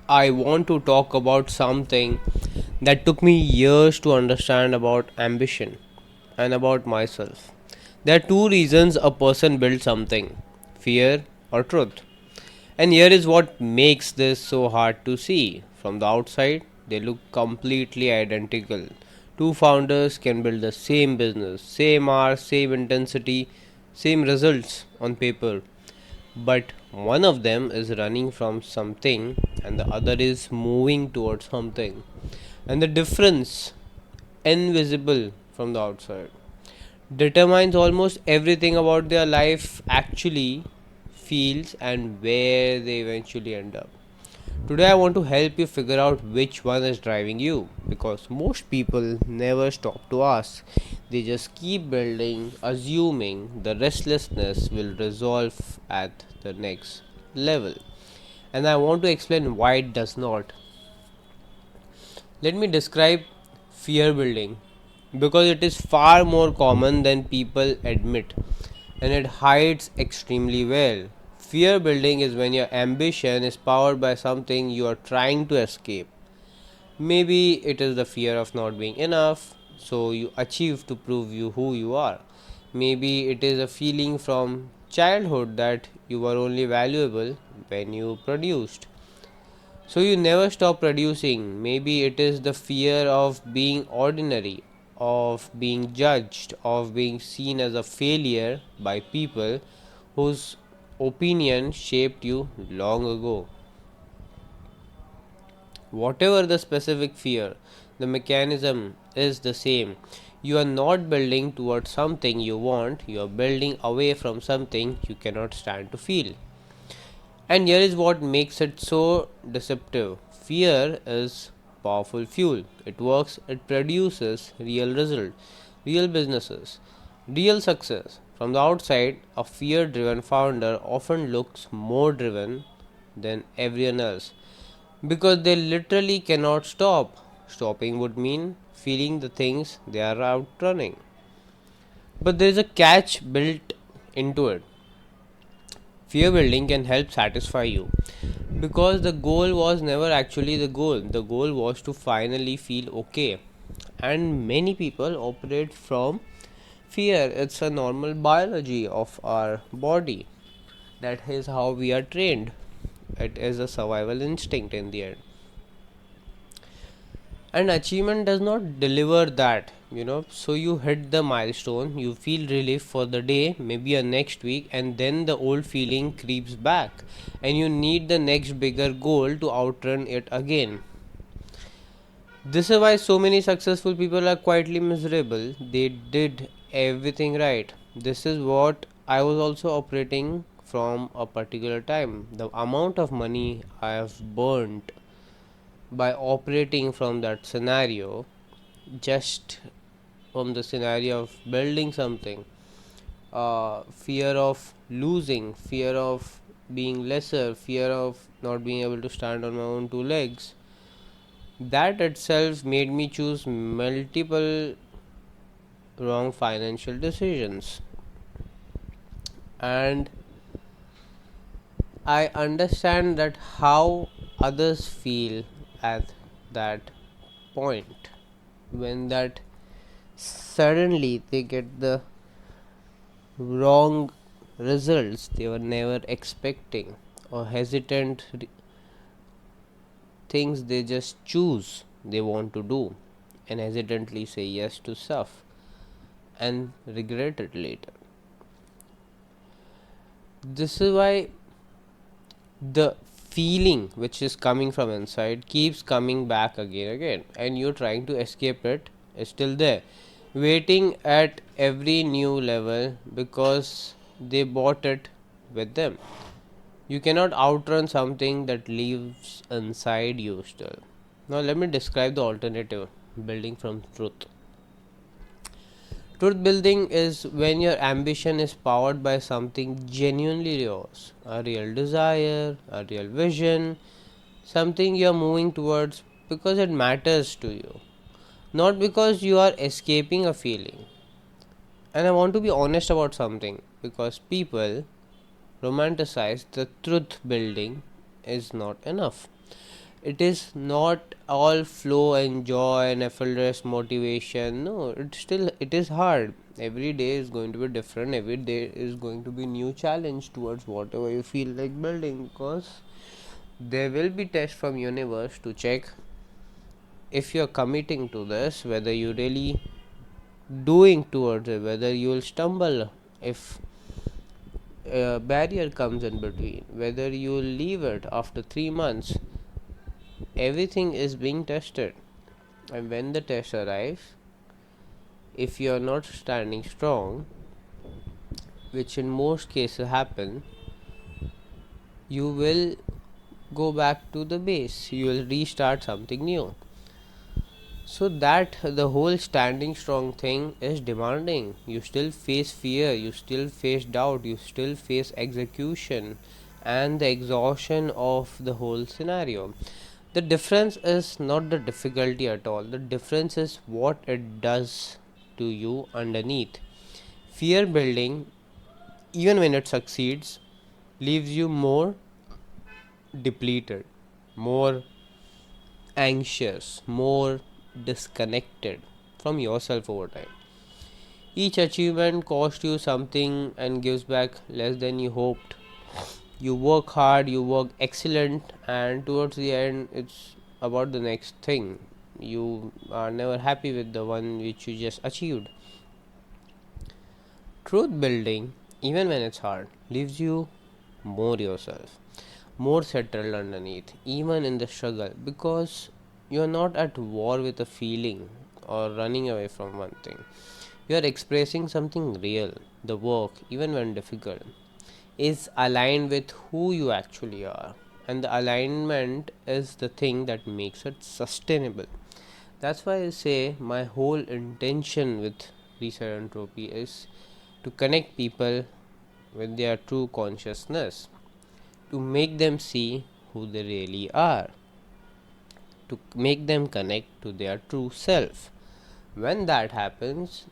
I want to talk about something that took me years to understand about ambition and about myself. There are two reasons a person builds something: fear or truth. And here is what makes this so hard to see. From the outside, they look completely identical. Two founders can build the same business, same hours, same intensity, same results on paper. But one of them is running from something and the other is moving towards something. And the difference, invisible from the outside, determines almost everything about their life actually feels and where they eventually end up. Today, I want to help you figure out which one is driving you because most people never stop to ask. They just keep building, assuming the restlessness will resolve at the next level. And I want to explain why it does not. Let me describe fear building because it is far more common than people admit and it hides extremely well. Fear building is when your ambition is powered by something you are trying to escape. Maybe it is the fear of not being enough, so you achieve to prove you who you are. Maybe it is a feeling from childhood that you were only valuable when you produced. So you never stop producing. Maybe it is the fear of being ordinary, of being judged, of being seen as a failure by people whose opinion shaped you long ago. Whatever the specific fear, the mechanism is the same. You are not building towards something you want, you are building away from something you cannot stand to feel. And here is what makes it so deceptive. Fear is powerful fuel. It works, it produces real result, real businesses, real success. From the outside, a fear driven founder often looks more driven than everyone else because they literally cannot stop. Stopping would mean feeling the things they are outrunning. But there is a catch built into it. Fear building can help satisfy you because the goal was never actually the goal. The goal was to finally feel okay. And many people operate from fear. It's a normal biology of our body. That is how we are trained. It is a survival instinct in the end. And achievement does not deliver that, so you hit the milestone, you feel relief for the day, maybe a next week, and then the old feeling creeps back and you need the next bigger goal to outrun it again. This is why so many successful people are quietly miserable. They did everything right. This is what I was also operating from a particular time. The amount of money I have burnt by operating from that scenario, just from the scenario of building something, fear of losing, fear of being lesser, fear of not being able to stand on my own two legs, that itself made me choose multiple wrong financial decisions. And I understand that how others feel at that point when that suddenly they get the wrong results they were never expecting, or hesitant things they just choose they want to do and hesitantly say yes to stuff and regret it later. This is why the feeling which is coming from inside keeps coming back again and you're trying to escape it is still there, waiting at every new level because they bought it with them. You cannot outrun something that lives inside you still. Now let me describe the alternative: building from truth. Truth building is when your ambition is powered by something genuinely yours, a real desire, a real vision, something you are moving towards because it matters to you, not because you are escaping a feeling. And I want to be honest about something because people romanticize the truth building is not enough. It is not all flow and joy and effortless motivation. No, it is hard. Every day is going to be different. Every day is going to be new challenge towards whatever you feel like building, because there will be tests from universe to check if you're committing to this, whether you really doing towards it, whether you will stumble if a barrier comes in between, whether you will leave it after 3 months. Everything is being tested, and when the test arrives, if you are not standing strong, which in most cases happen, you will go back to the base, you will restart something new. So that the whole standing strong thing is demanding. You still face fear, you still face doubt, you still face execution and the exhaustion of the whole scenario. The difference is not the difficulty at all. The difference is what it does to you underneath. Fear building, even when it succeeds, leaves you more depleted, more anxious, more disconnected from yourself over time. Each achievement costs you something and gives back less than you hoped. You work hard, you work excellent, and towards the end, it's about the next thing. You are never happy with the one which you just achieved. Truth building, even when it's hard, leaves you more yourself, more settled underneath, even in the struggle, because you're not at war with a feeling or running away from one thing. You are expressing something real. The work, even when difficult, is aligned with who you actually are, and the alignment is the thing that makes it sustainable. That's why I say my whole intention with Reset Entropy is to connect people with their true consciousness, to make them see who they really are, to make them connect to their true self. When that happens,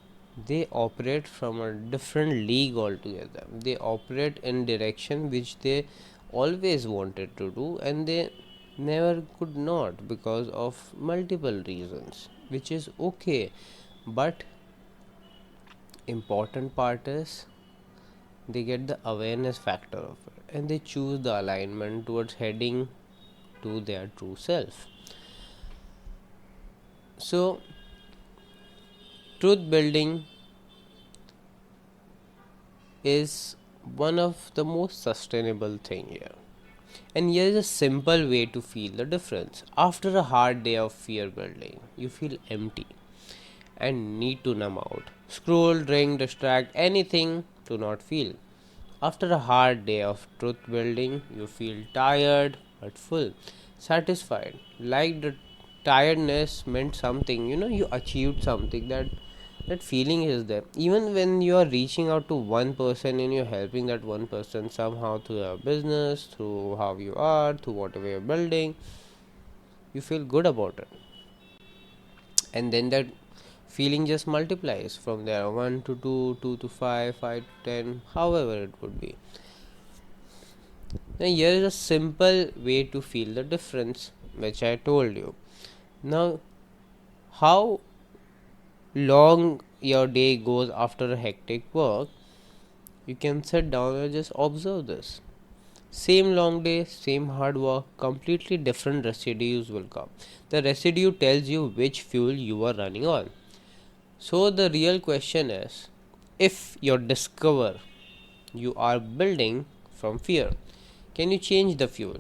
they operate from a different league altogether. They operate in direction which they always wanted to do, and they never could not because of multiple reasons, which is okay. But important part is they get the awareness factor of it, and they choose the alignment towards heading to their true self. So truth building is one of the most sustainable thing here. And here is a simple way to feel the difference. After a hard day of fear building, you feel empty and need to numb out. Scroll, drink, distract, anything to not feel. After a hard day of truth building, you feel tired but full, satisfied. Like the tiredness meant something, you achieved something, that feeling is there. Even when you are reaching out to one person and you're helping that one person somehow through your business, through how you are, through whatever you're building, you feel good about it. And then that feeling just multiplies from there, 1 to 2, 2 to 5, 5 to 10, however it would be. Now here is a simple way to feel the difference which I told you. Now, how long your day goes after a hectic work, you can sit down and just observe this. Same long day, same hard work, completely different residues will come. The residue tells you which fuel you are running on. So the real question is, if you discover you are building from fear, can you change the fuel?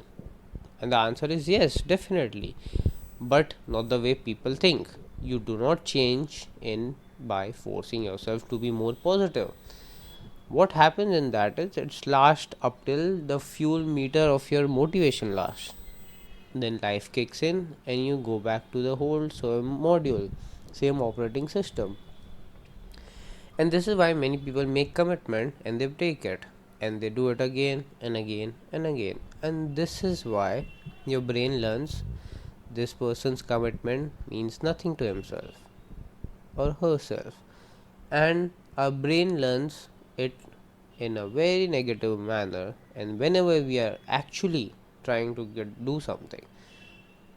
And the answer is yes, definitely. But not the way people think. You do not change in by forcing yourself to be more positive. What happens in that is it's last up till the fuel meter of your motivation lasts. Then life kicks in and you go back to the whole same module, same operating system. And this is why many people make commitment and they take it and they do it again and again and again. And this is why your brain learns this person's commitment means nothing to himself or herself. And our brain learns it in a very negative manner, and whenever we are actually trying to do something,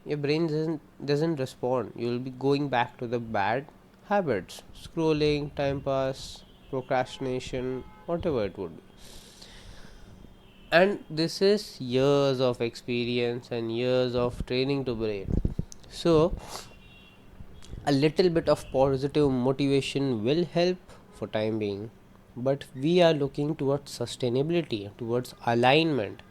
your brain doesn't respond. You'll be going back to the bad habits, scrolling, time pass, procrastination, whatever it would be. And this is years of experience and years of training to brain. So a little bit of positive motivation will help for time being, but we are looking towards sustainability, towards alignment.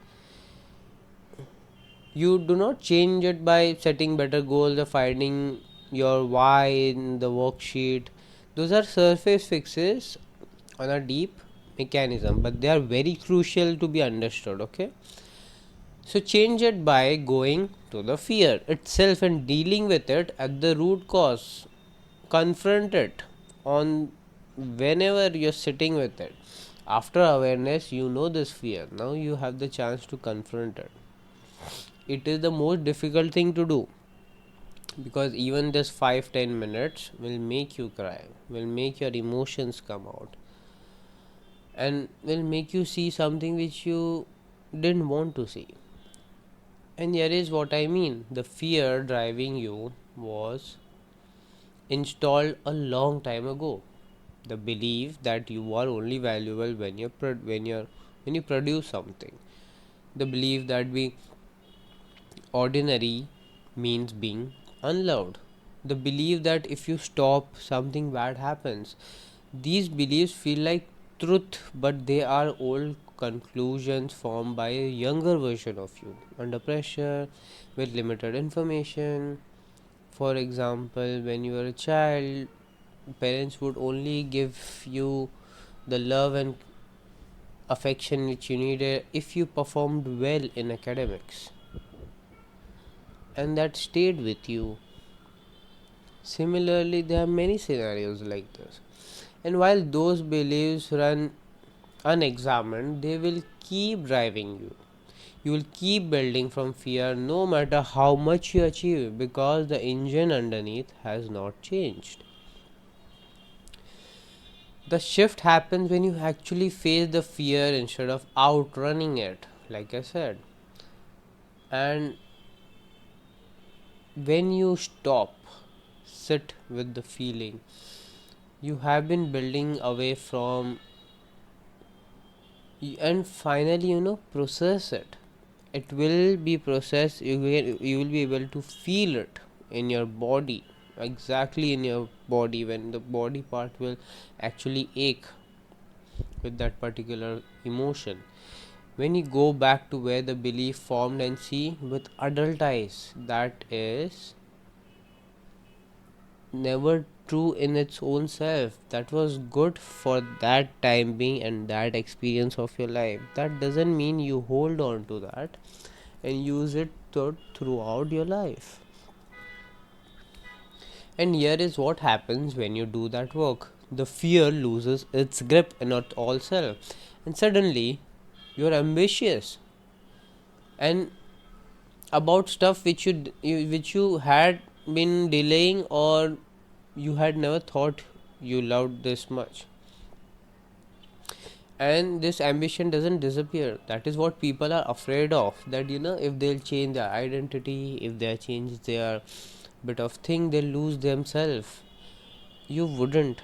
You do not change it by setting better goals or finding your why in the worksheet. Those are surface fixes on a deep mechanism, but they are very crucial to be understood. Okay, so change it by going to the fear itself and dealing with it at the root cause. Confront it on whenever you're sitting with it. After awareness, you know this fear. Now you have the chance to confront it. It is the most difficult thing to do, because even this 5-10 minutes will make you cry, will make your emotions come out, and will make you see something which you didn't want to see. And here is what I mean: the fear driving you was installed a long time ago. The belief that you are only valuable when you produce something. The belief that being ordinary means being unloved. The belief that if you stop, something bad happens. These beliefs feel like truth, but they are old conclusions formed by a younger version of you under pressure with limited information. For example, when you were a child, parents would only give you the love and affection which you needed if you performed well in academics, and that stayed with you. Similarly, there are many scenarios like this, and while those beliefs run unexamined, they will keep driving you. You will keep building from fear no matter how much you achieve, because the engine underneath has not changed. The shift happens when you actually face the fear instead of outrunning it, like I said. And when you stop, sit with the feeling you have been building away from, and finally, process it. It will be processed. You will be able to feel it in your body, exactly in your body, when the body part will actually ache with that particular emotion. When you go back to where the belief formed and see with adult eyes, that is never true in its own self. That was good for that time being and that experience of your life. That doesn't mean you hold on to that and use it throughout your life. And here is what happens when you do that work: the fear loses its grip in your all self, and suddenly you're ambitious and about stuff which you had been delaying, or you had never thought you loved this much. And this ambition doesn't disappear. That is what people are afraid of, that if they'll change their identity, if they change their bit of thing, they'll lose themselves. You wouldn't.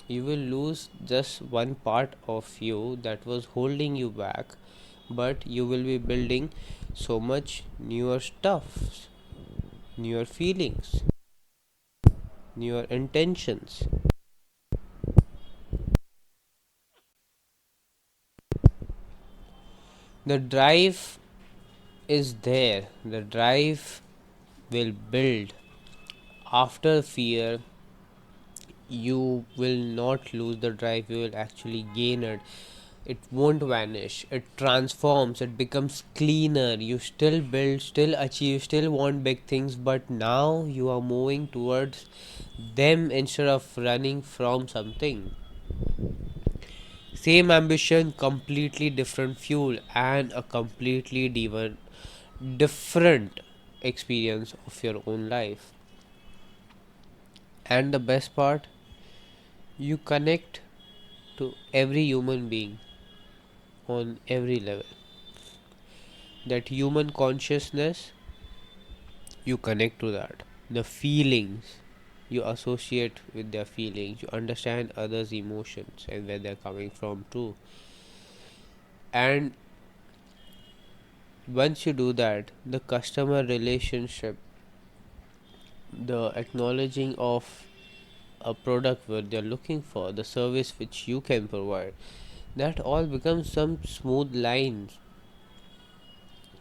You will lose just one part of you that was holding you back, but you will be building so much newer stuff, newer feelings, newer intentions. The drive is there. The drive will build. After fear, you will not lose the drive, you will actually gain it. It won't vanish, it transforms, it becomes cleaner. You still build, still achieve, still want big things, but now you are moving towards them instead of running from something. Same ambition, completely different fuel, and a completely different experience of your own life. And the best part, you connect to every human being on every level. That human consciousness you connect to that. The feelings, you associate with their feelings, you understand others' emotions and where they're coming from too. And once you do that, the customer relationship, the acknowledging of a product what they're looking for, the service which you can provide, that all becomes some smooth lines.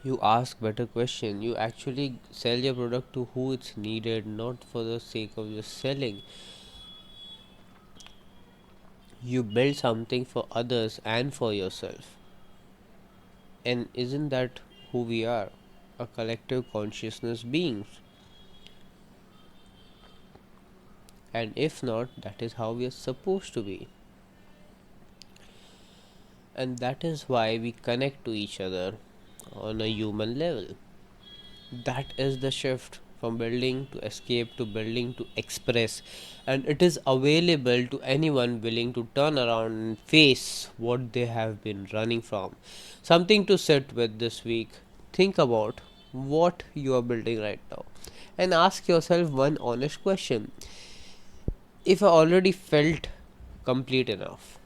You ask better question, you actually sell your product to who it's needed, not for the sake of just selling. You build something for others and for yourself. And isn't that who we are? A collective consciousness beings. And if not, that is how we are supposed to be. And that is why we connect to each other on a human level. That is the shift from building to escape to building to express, and it is available to anyone willing to turn around and face what they have been running from. Something to sit with this week. Think about what you are building right now and ask yourself one honest question. If I already felt complete enough,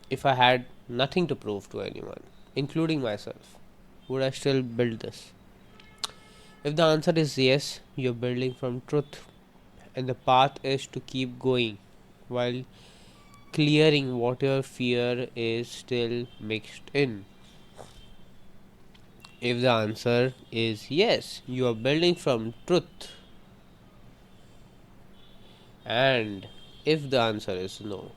if I had nothing to prove to anyone, including myself, would I still build this? If the answer is yes, you're building from truth, and the path is to keep going while clearing what your fear is still mixed in. If the answer is yes, you are building from truth, and if the answer is no,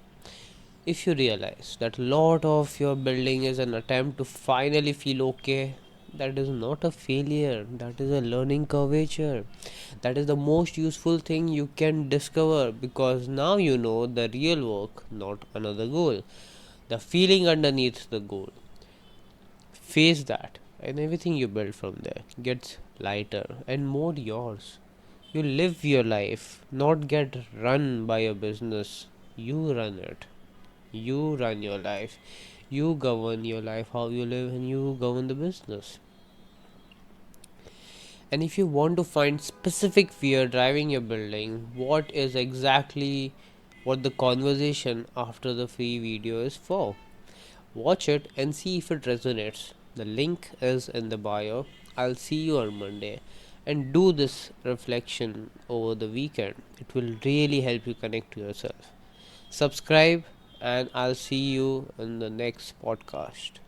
if you realize that a lot of your building is an attempt to finally feel okay, that is not a failure, that is a learning curvature. That is the most useful thing you can discover, because now you know the real work, not another goal, the feeling underneath the goal. Face that, and everything you build from there gets lighter and more yours. You live your life, not get run by your business. You run it. You run your life. You govern your life, how you live, and you govern the business. And if you want to find specific fear driving your building, what is exactly what the conversation after the free video is for? Watch it and see if it resonates. The link is in the bio. I'll see you on Monday. And do this reflection over the weekend. It will really help you connect to yourself. Subscribe, and I'll see you in the next podcast.